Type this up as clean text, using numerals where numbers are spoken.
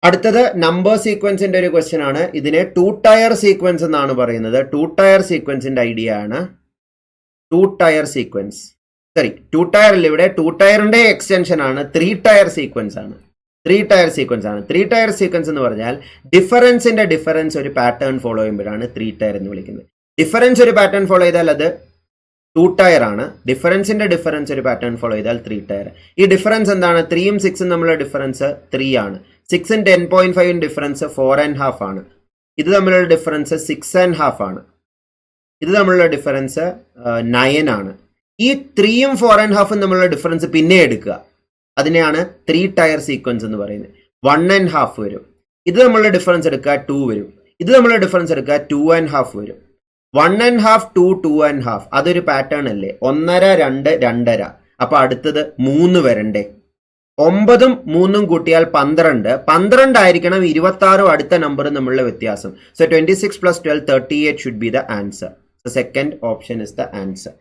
അടുത്തത് നമ്പർ സീക്വൻസിന്റെ ഒരു ക്വസ്റ്റ്യൻ ആണ്. ഇതിനെ 2 ടയർ സീക്വൻസ് എന്നാണ് പറയുന്നത്. 2 ടയർ സീക്വൻസിന്റെ ഐഡിയ ആണ് 2 ടയർ സീക്വൻസ്. സോറി 2 ടയർ അല്ല, ഇവിടെ 2 ടയറിന്റെ എക്സ്റ്റൻഷൻ ആണ് 3 ടയർ സീക്വൻസ് ആണ്. 3 ടയർ സീക്വൻസ് ആണ്. 3 ടയർ സീക്വൻസ് എന്ന് പറഞ്ഞാൽ ഡിഫറൻസിന്റെ ഡിഫറൻസ് ഒരു പാറ്റേൺ ഫോളോ ചെയ്യുമ്പോഴാണ് 3 ടയർ എന്ന് വിളിക്കുന്നത്. ഡിഫറൻസ് ഒരു പാറ്റേൺ ഫോളോ ചെയ്താൽ അത് 2 ടയർ ആണ്. ഡിഫറൻസിന്റെ ഡിഫറൻസ് ഒരു പാറ്റേൺ ഫോളോ ചെയ്താൽ 3 ടയർ. ഈ ഡിഫറൻസ് എന്താണ്? 3ഉം 6ഉം തമ്മിലുള്ള ഡിഫറൻസ് 3 ആണ്. 6ഉം 10.5ഉം ഡിഫറൻസ് 4.5 ആണ്. ഇത് തമ്മിലുള്ള ഡിഫറൻസ് 6.5 ആണ്. ഇത് തമ്മിലുള്ള ഡിഫറൻസ് 9 ആണ്. ഈ 3ഉം 4.5ഉം തമ്മിലുള്ള ഡിഫറൻസ് പിന്നെ എടുക്കുക. അതിനെയാണ് 3 ടയർ സീക്വൻസ് എന്ന് പറയുന്നത്. 1.5 വരും. ഇത് തമ്മിലുള്ള ഡിഫറൻസ് എടുക്കുക 2 വരും. ഇത് തമ്മിലുള്ള ഡിഫറൻസ് എടുക്കുക 2.5 വരും. 1.5 2 2.5 അതൊരു പാറ്റേൺ അല്ലേ? 1.5 2 2.5. അപ്പൊ അടുത്തത് 3 വരണ്ടേ? 9ഉം 3ഉം കൂട്ടിയാൽ 12. 12 ആയിരിക്കണം 26ഉം അടുത്ത നമ്പറും തമ്മിലുള്ള വ്യത്യാസം. So 26 plus 12 38 should be the answer. So second option is the answer.